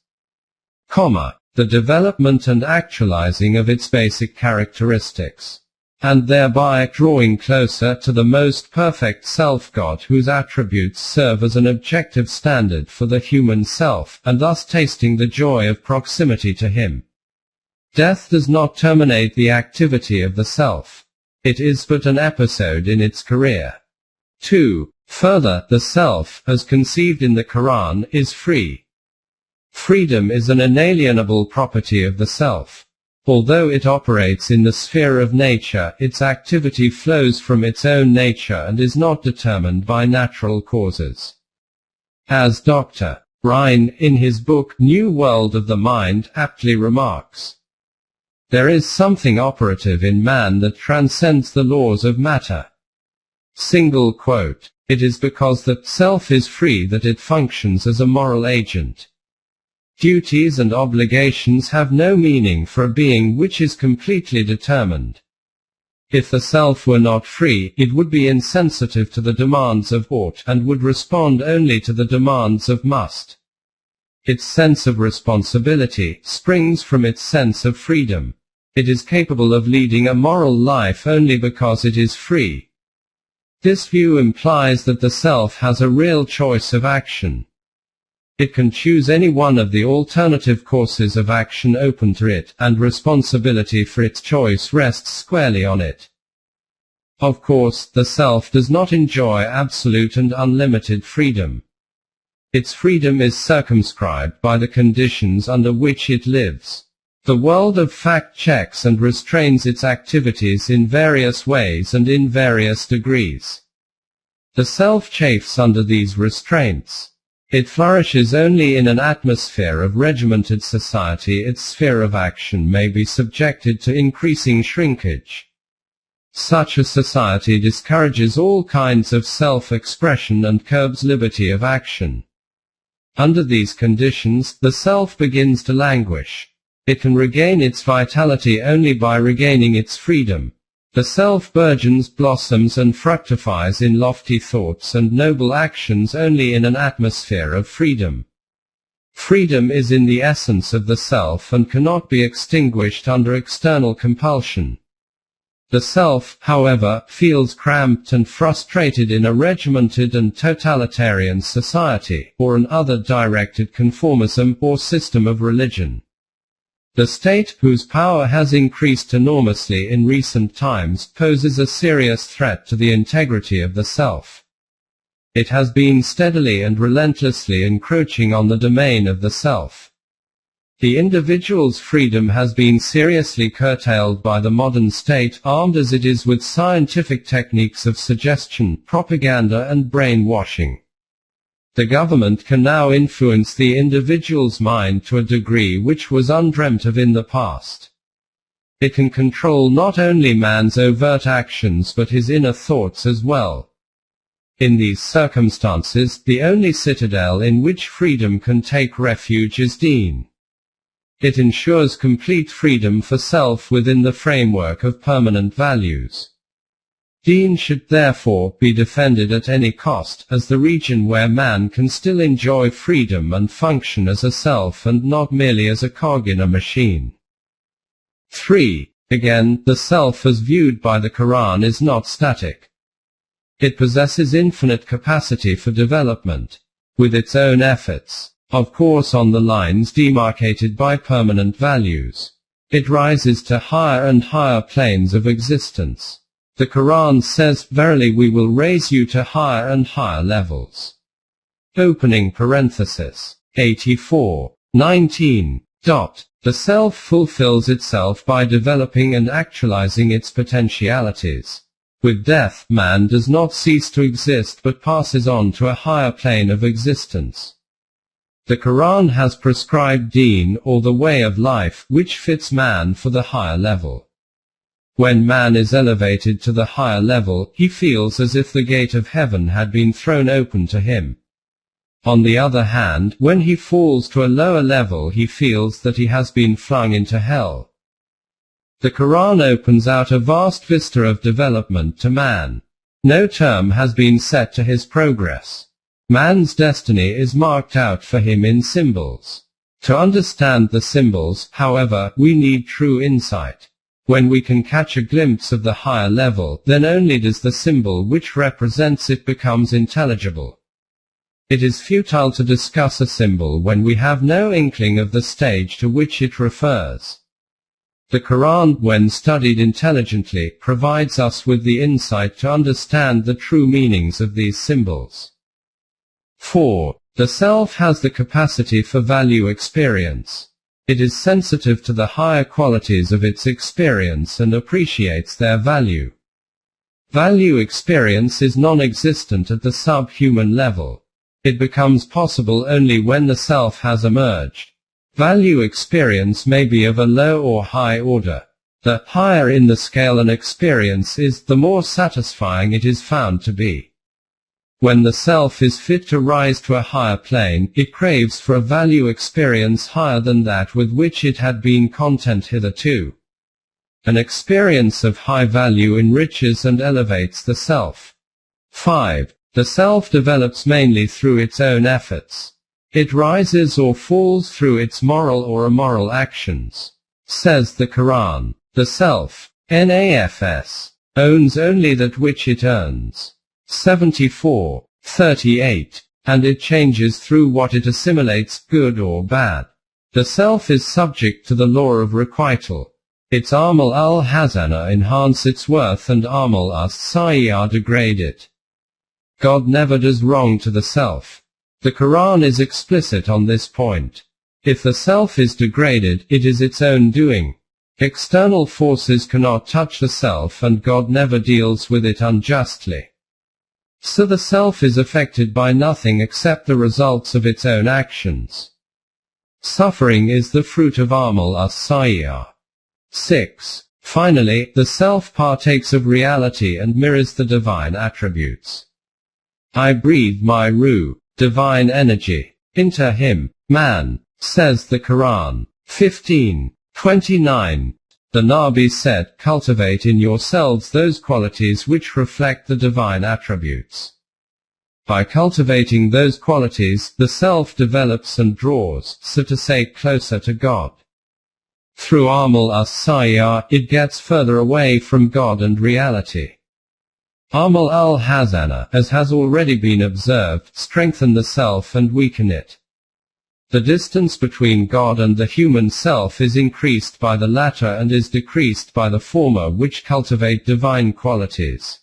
The development and actualizing of its basic characteristics, and thereby drawing closer to the most perfect self-God, whose attributes serve as an objective standard for the human self, and thus tasting the joy of proximity to him. Death does not terminate the activity of the self. It is but an episode in its career. 2. Further, the self, as conceived in the Quran, is free. Freedom is an inalienable property of the self. Although it operates in the sphere of nature, its activity flows from its own nature and is not determined by natural causes. As Dr. Rhine, in his book, New World of the Mind, aptly remarks, there is something operative in man that transcends the laws of matter. It is because the self is free that it functions as a moral agent. Duties and obligations have no meaning for a being which is completely determined. If the self were not free, it would be insensitive to the demands of ought, and would respond only to the demands of must. Its sense of responsibility springs from its sense of freedom. It is capable of leading a moral life only because it is free. This view implies that the self has a real choice of action. It can choose any one of the alternative courses of action open to it, and responsibility for its choice rests squarely on it. Of course, the self does not enjoy absolute and unlimited freedom. Its freedom is circumscribed by the conditions under which it lives. The world of fact checks and restrains its activities in various ways and in various degrees. The self chafes under these restraints. It flourishes only in an atmosphere of regimented society. Its sphere of action may be subjected to increasing shrinkage. Such a society discourages all kinds of self-expression and curbs liberty of action. Under these conditions, the self begins to languish. It can regain its vitality only by regaining its freedom. The self burgeons, blossoms and fructifies in lofty thoughts and noble actions only in an atmosphere of freedom. Freedom is in the essence of the self and cannot be extinguished under external compulsion. The self, however, feels cramped and frustrated in a regimented and totalitarian society, or an other-directed conformism, or system of religion. The state, whose power has increased enormously in recent times, poses a serious threat to the integrity of the self. It has been steadily and relentlessly encroaching on the domain of the self. The individual's freedom has been seriously curtailed by the modern state, armed as it is with scientific techniques of suggestion, propaganda and brainwashing. The government can now influence the individual's mind to a degree which was undreamt of in the past. It can control not only man's overt actions but his inner thoughts as well. In these circumstances, the only citadel in which freedom can take refuge is Deen. It ensures complete freedom for self within the framework of permanent values. Deen should therefore be defended at any cost, as the region where man can still enjoy freedom and function as a self and not merely as a cog in a machine. 3. Again, the self as viewed by the Quran is not static. It possesses infinite capacity for development, with its own efforts, of course on the lines demarcated by permanent values. It rises to higher and higher planes of existence. The Quran says, "Verily we will raise you to higher and higher levels." Opening parenthesis. 84. 19. The self fulfills itself by developing and actualizing its potentialities. With death, man does not cease to exist but passes on to a higher plane of existence. The Quran has prescribed deen, or the way of life, which fits man for the higher level. When man is elevated to the higher level, he feels as if the gate of heaven had been thrown open to him. On the other hand, when he falls to a lower level, he feels that he has been flung into hell. The Quran opens out a vast vista of development to man. No term has been set to his progress. Man's destiny is marked out for him in symbols. To understand the symbols, however, we need true insight. When we can catch a glimpse of the higher level, then only does the symbol which represents it becomes intelligible. It is futile to discuss a symbol when we have no inkling of the stage to which it refers. The Quran, when studied intelligently, provides us with the insight to understand the true meanings of these symbols. 4. The self has the capacity for value experience. It is sensitive to the higher qualities of its experience and appreciates their value. Value experience is non-existent at the subhuman level. It becomes possible only when the self has emerged. Value experience may be of a low or high order. The higher in the scale an experience is, the more satisfying it is found to be. When the self is fit to rise to a higher plane, it craves for a value experience higher than that with which it had been content hitherto. An experience of high value enriches and elevates the self. 5. The self develops mainly through its own efforts. It rises or falls through its moral or immoral actions. Says the Quran, the self, NAFS, owns only that which it earns. 74:38, and it changes through what it assimilates, good or bad. The self is subject to the law of requital. Its amal al-hazana enhance its worth and amal as-sayyah degrade it. God never does wrong to the self. The Quran is explicit on this point. If the self is degraded, it is its own doing. External forces cannot touch the self, and God never deals with it unjustly. So the self is affected by nothing except the results of its own actions. Suffering is the fruit of amal as-sayyah. 6. Finally, the self partakes of reality and mirrors the divine attributes. I breathe my ruh, divine energy, into him, man, says the Quran. 15:29. The Nabi said, cultivate in yourselves those qualities which reflect the divine attributes. By cultivating those qualities, the self develops and draws, so to say, closer to God. Through amal as-sayyah, it gets further away from God and reality. Amal al-hazana, as has already been observed, strengthen the self and weaken it. The distance between God and the human self is increased by the latter and is decreased by the former, which cultivate divine qualities.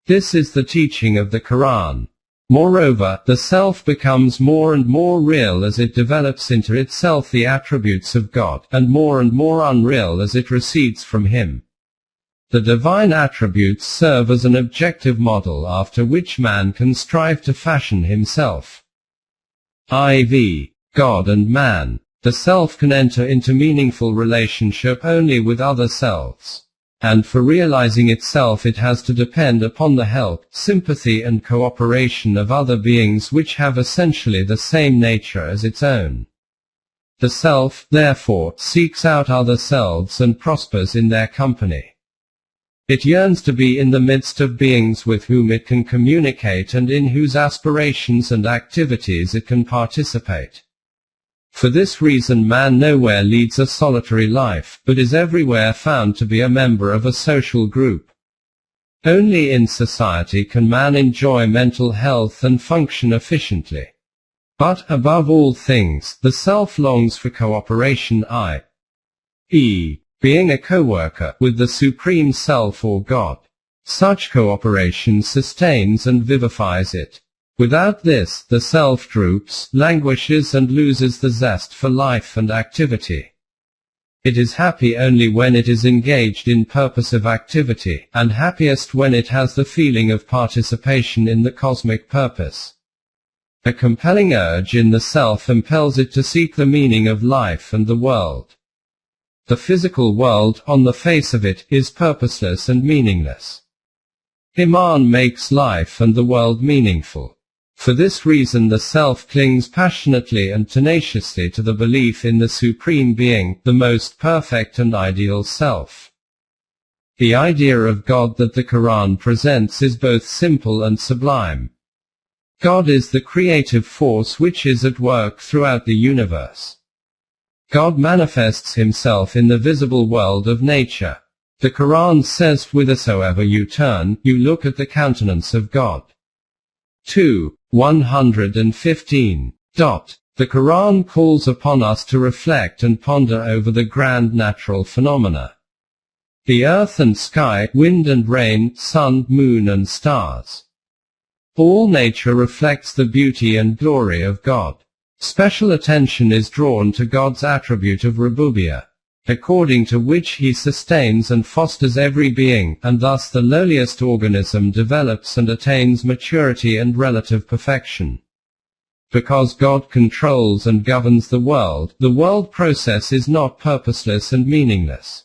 This is the teaching of the Quran. Moreover, the self becomes more and more real as it develops into itself the attributes of God, and more unreal as it recedes from Him. The divine attributes serve as an objective model after which man can strive to fashion himself. IV. God and man. The self can enter into meaningful relationship only with other selves. And for realizing itself it has to depend upon the help, sympathy and cooperation of other beings which have essentially the same nature as its own. The self, therefore, seeks out other selves and prospers in their company. It yearns to be in the midst of beings with whom it can communicate and in whose aspirations and activities it can participate. For this reason man nowhere leads a solitary life, but is everywhere found to be a member of a social group. Only in society can man enjoy mental health and function efficiently. But, above all things, the self longs for cooperation, i.e., being a co-worker with the Supreme Self or God. Such cooperation sustains and vivifies it. Without this, the self droops, languishes and loses the zest for life and activity. It is happy only when it is engaged in purposive activity, and happiest when it has the feeling of participation in the cosmic purpose. A compelling urge in the self impels it to seek the meaning of life and the world. The physical world, on the face of it, is purposeless and meaningless. Iman makes life and the world meaningful. For this reason the self clings passionately and tenaciously to the belief in the Supreme Being, the most perfect and ideal self. The idea of God that the Quran presents is both simple and sublime. God is the creative force which is at work throughout the universe. God manifests himself in the visible world of nature. The Quran says, whithersoever you turn, you look at the countenance of God. 115. The Quran calls upon us to reflect and ponder over the grand natural phenomena. The earth and sky, wind and rain, sun, moon and stars. All nature reflects the beauty and glory of God. Special attention is drawn to God's attribute of Rububiyyah, according to which he sustains and fosters every being, and thus the lowliest organism develops and attains maturity and relative perfection. Because God controls and governs the world process is not purposeless and meaningless.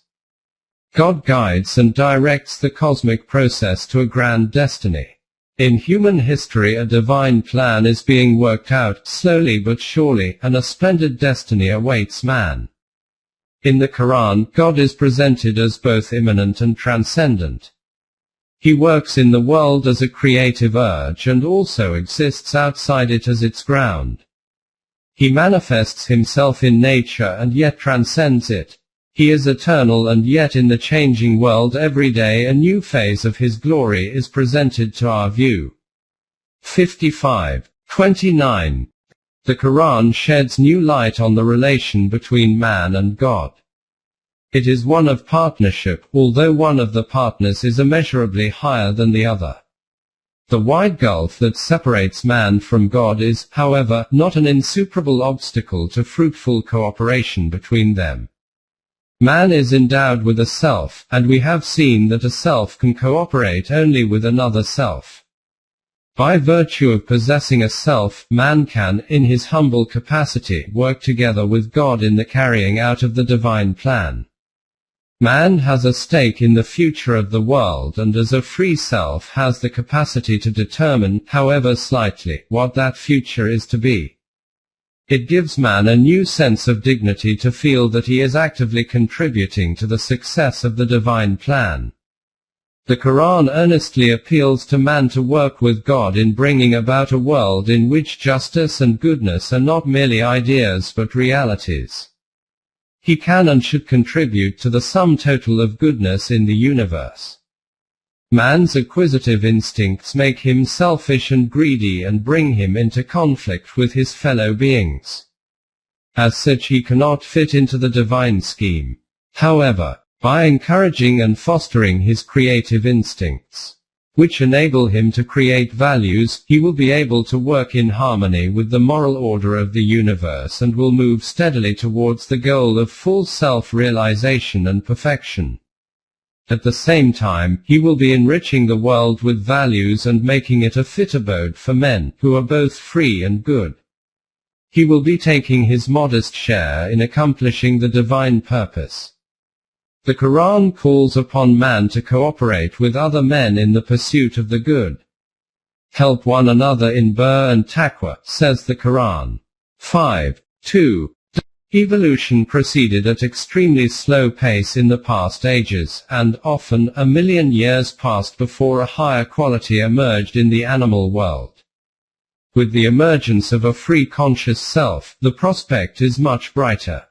God guides and directs the cosmic process to a grand destiny. In human history a divine plan is being worked out, slowly but surely, and a splendid destiny awaits man. In the Quran, God is presented as both immanent and transcendent. He works in the world as a creative urge and also exists outside it as its ground. He manifests himself in nature and yet transcends it. He is eternal and yet in the changing world every day a new phase of his glory is presented to our view. 29. The Quran sheds new light on the relation between man and God. It is one of partnership, although one of the partners is immeasurably higher than the other. The wide gulf that separates man from God is, however, not an insuperable obstacle to fruitful cooperation between them. Man is endowed with a self, and we have seen that a self can cooperate only with another self. By virtue of possessing a self, man can, in his humble capacity, work together with God in the carrying out of the divine plan. Man has a stake in the future of the world and as a free self has the capacity to determine, however slightly, what that future is to be. It gives man a new sense of dignity to feel that he is actively contributing to the success of the divine plan. The Quran earnestly appeals to man to work with God in bringing about a world in which justice and goodness are not merely ideas but realities. He can and should contribute to the sum total of goodness in the universe. Man's acquisitive instincts make him selfish and greedy and bring him into conflict with his fellow beings. As such he cannot fit into the divine scheme. However, by encouraging and fostering his creative instincts, which enable him to create values, he will be able to work in harmony with the moral order of the universe and will move steadily towards the goal of full self-realization and perfection. At the same time, he will be enriching the world with values and making it a fit abode for men, who are both free and good. He will be taking his modest share in accomplishing the divine purpose. The Quran calls upon man to cooperate with other men in the pursuit of the good. Help one another in birr and taqwa, says the Quran. 2. Evolution proceeded at extremely slow pace in the past ages, and, often, a million years passed before a higher quality emerged in the animal world. With the emergence of a free conscious self, the prospect is much brighter.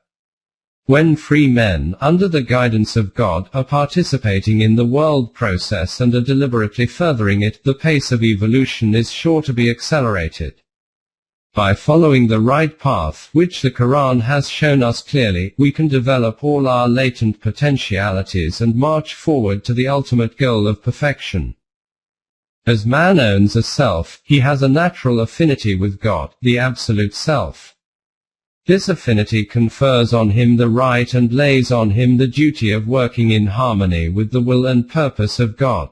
When free men, under the guidance of God, are participating in the world process and are deliberately furthering it, the pace of evolution is sure to be accelerated. By following the right path, which the Quran has shown us clearly, we can develop all our latent potentialities and march forward to the ultimate goal of perfection. As man owns a self, he has a natural affinity with God, the Absolute Self. This affinity confers on him the right and lays on him the duty of working in harmony with the will and purpose of God.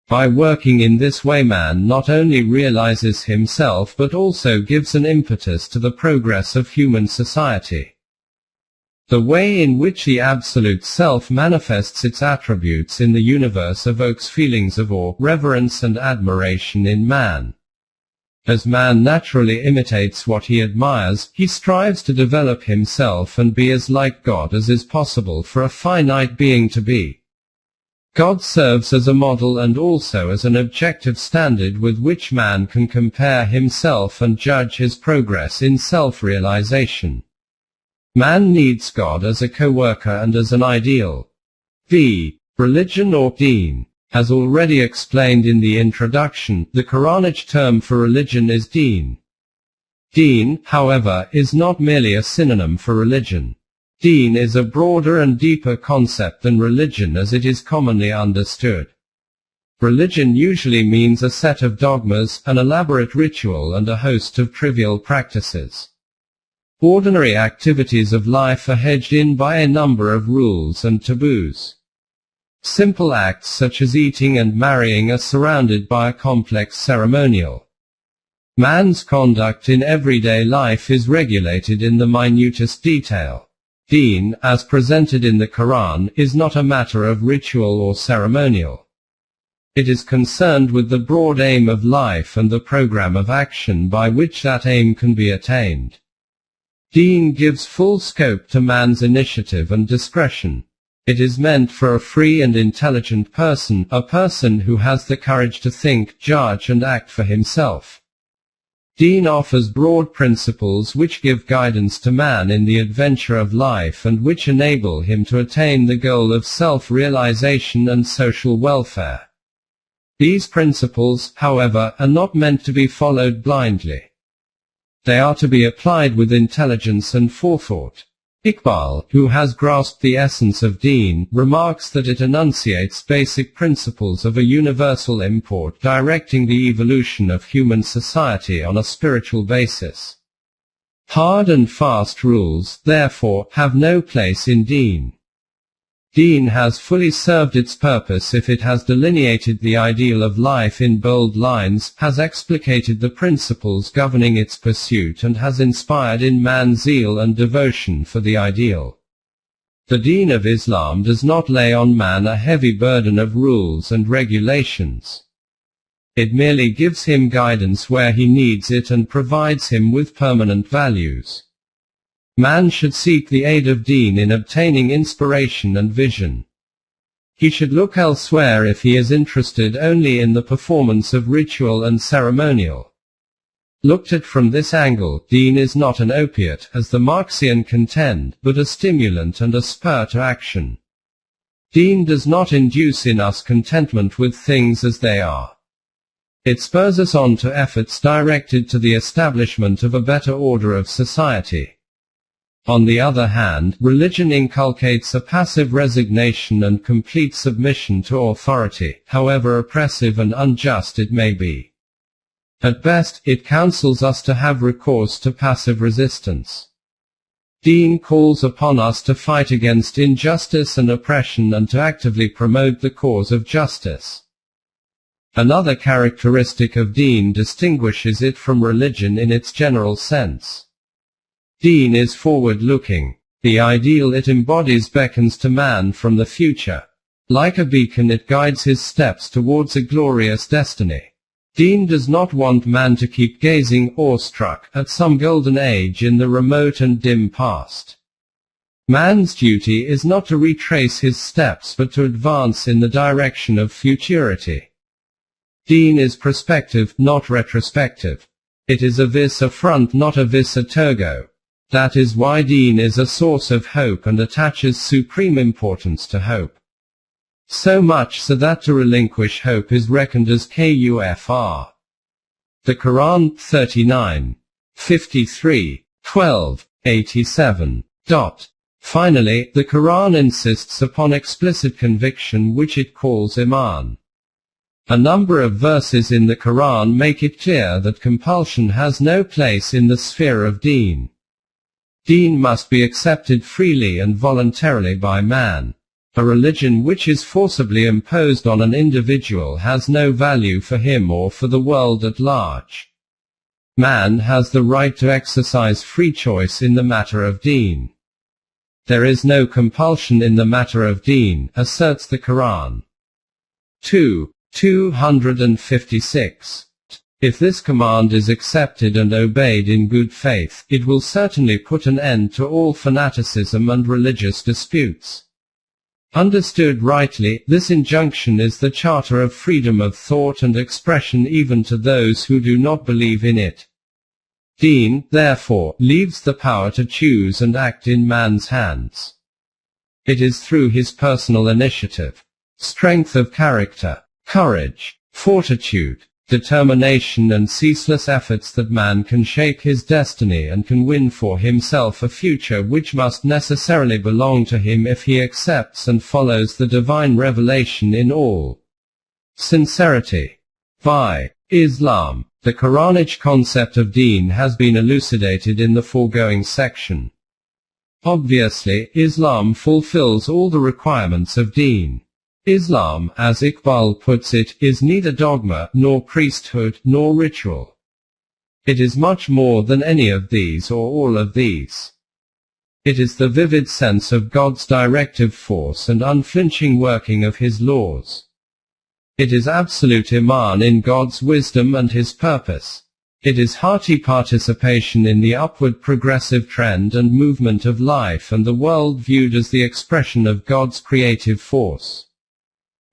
By working in this way, man not only realizes himself but also gives an impetus to the progress of human society. The way in which the Absolute Self manifests its attributes in the universe evokes feelings of awe, reverence and admiration in man. As man naturally imitates what he admires, he strives to develop himself and be as like God as is possible for a finite being to be. God serves as a model and also as an objective standard with which man can compare himself and judge his progress in self-realization. Man needs God as a co-worker and as an ideal. V. Religion or deen. As already explained in the introduction, the Quranic term for religion is deen. Deen, however, is not merely a synonym for religion. Deen is a broader and deeper concept than religion as it is commonly understood. Religion usually means a set of dogmas, an elaborate ritual and a host of trivial practices. Ordinary activities of life are hedged in by a number of rules and taboos. Simple acts such as eating and marrying are surrounded by a complex ceremonial. Man's conduct in everyday life is regulated in the minutest detail. Deen, as presented in the Quran, is not a matter of ritual or ceremonial. It is concerned with the broad aim of life and the program of action by which that aim can be attained. Deen gives full scope to man's initiative and discretion. It is meant for a free and intelligent person, a person who has the courage to think, judge and act for himself. Deen offers broad principles which give guidance to man in the adventure of life and which enable him to attain the goal of self-realization and social welfare. These principles, however, are not meant to be followed blindly. They are to be applied with intelligence and forethought. Iqbal, who has grasped the essence of deen, remarks that it enunciates basic principles of a universal import directing the evolution of human society on a spiritual basis. Hard and fast rules, therefore, have no place in deen. Deen has fully served its purpose if it has delineated the ideal of life in bold lines, has explicated the principles governing its pursuit and has inspired in man zeal and devotion for the ideal. The Deen of Islam does not lay on man a heavy burden of rules and regulations. It merely gives him guidance where he needs it and provides him with permanent values. Man should seek the aid of deen in obtaining inspiration and vision. He should look elsewhere if he is interested only in the performance of ritual and ceremonial. Looked at from this angle, deen is not an opiate, as the Marxian contend, but a stimulant and a spur to action. Deen does not induce in us contentment with things as they are. It spurs us on to efforts directed to the establishment of a better order of society. On the other hand, religion inculcates a passive resignation and complete submission to authority, however oppressive and unjust it may be. At best, it counsels us to have recourse to passive resistance. Deen calls upon us to fight against injustice and oppression and to actively promote the cause of justice. Another characteristic of deen distinguishes it from religion in its general sense. Deen is forward-looking. The ideal it embodies beckons to man from the future. Like a beacon, it guides his steps towards a glorious destiny. Deen does not want man to keep gazing, awestruck, at some golden age in the remote and dim past. Man's duty is not to retrace his steps but to advance in the direction of futurity. Deen is prospective, not retrospective. It is a vis a front, not a vis a tergo. That is why deen is a source of hope and attaches supreme importance to hope. So much so that to relinquish hope is reckoned as kufr. The Quran, 39. 53. 12. 87. Finally, the Quran insists upon explicit conviction which it calls iman. A number of verses in the Quran make it clear that compulsion has no place in the sphere of deen. Deen must be accepted freely and voluntarily by man. A religion which is forcibly imposed on an individual has no value for him or for the world at large. Man has the right to exercise free choice in the matter of deen. There is no compulsion in the matter of deen, asserts the Quran. 256. If this command is accepted and obeyed in good faith, it will certainly put an end to all fanaticism and religious disputes. Understood rightly, this injunction is the charter of freedom of thought and expression even to those who do not believe in it. Deen, therefore, leaves the power to choose and act in man's hands. It is through his personal initiative, strength of character, courage, fortitude, determination and ceaseless efforts that man can shape his destiny and can win for himself a future which must necessarily belong to him if he accepts and follows the divine revelation in all sincerity. By Islam, the Quranic concept of deen has been elucidated in the foregoing section. Obviously, Islam fulfills all the requirements of deen. Islam, as Iqbal puts it, is neither dogma, nor priesthood, nor ritual. It is much more than any of these or all of these. It is the vivid sense of God's directive force and unflinching working of His laws. It is absolute iman in God's wisdom and His purpose. It is hearty participation in the upward progressive trend and movement of life and the world viewed as the expression of God's creative force.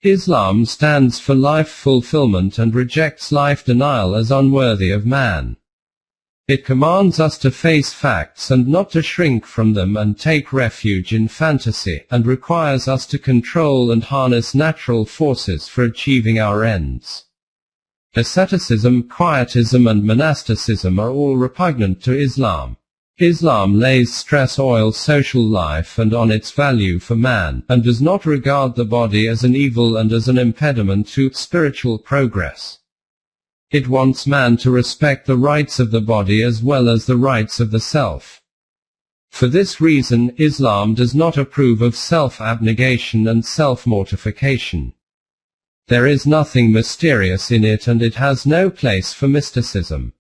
Islam stands for life fulfillment and rejects life denial as unworthy of man. It commands us to face facts and not to shrink from them and take refuge in fantasy, and requires us to control and harness natural forces for achieving our ends. Asceticism, quietism and monasticism are all repugnant to Islam. Islam lays stress on social life and on its value for man, and does not regard the body as an evil and as an impediment to spiritual progress. It wants man to respect the rights of the body as well as the rights of the self. For this reason, Islam does not approve of self-abnegation and self-mortification. There is nothing mysterious in it and it has no place for mysticism.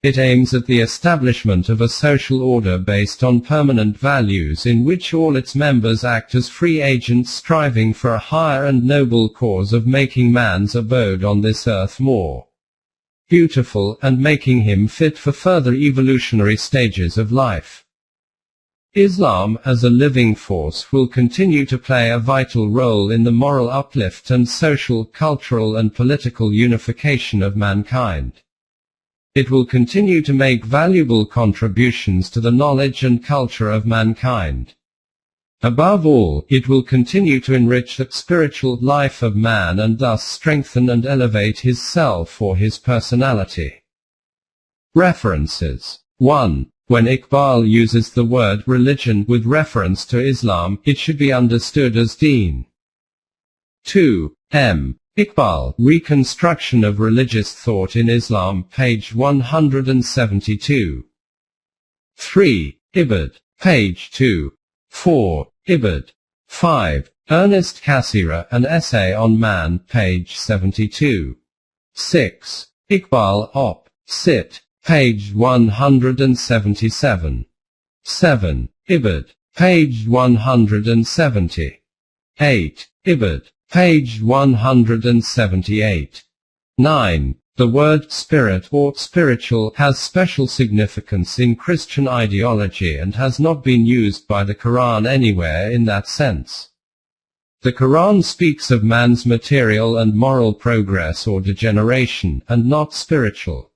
It aims at the establishment of a social order based on permanent values in which all its members act as free agents striving for a higher and noble cause of making man's abode on this earth more beautiful, and making him fit for further evolutionary stages of life. Islam, as a living force, will continue to play a vital role in the moral uplift and social, cultural and political unification of mankind. It will continue to make valuable contributions to the knowledge and culture of mankind. Above all, it will continue to enrich the spiritual life of man and thus strengthen and elevate his self or his personality. References. 1. When Iqbal uses the word religion with reference to Islam, it should be understood as deen. 2. M. Iqbal, Reconstruction of Religious Thought in Islam, page 172. 3. Ibad, page 2. 4. Ibad. 5. Ernest Cassirer, An Essay on Man, page 72. 6. Iqbal, Op. Cit. Page 177. 7. Ibad. Page 170. 8. Ibad. Page 178. 9. The word spirit or spiritual has special significance in Christian ideology and has not been used by the Quran anywhere in that sense. The Quran speaks of man's material and moral progress or degeneration, and not spiritual.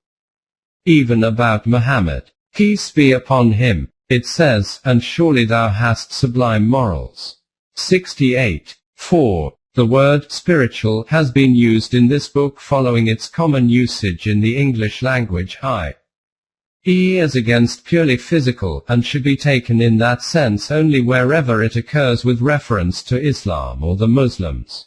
Even about Muhammad, peace be upon him, it says, and surely thou hast sublime morals. 68. 4. The word spiritual has been used in this book following its common usage in the English language, i.e. as against purely physical, and should be taken in that sense only wherever it occurs with reference to Islam or the Muslims.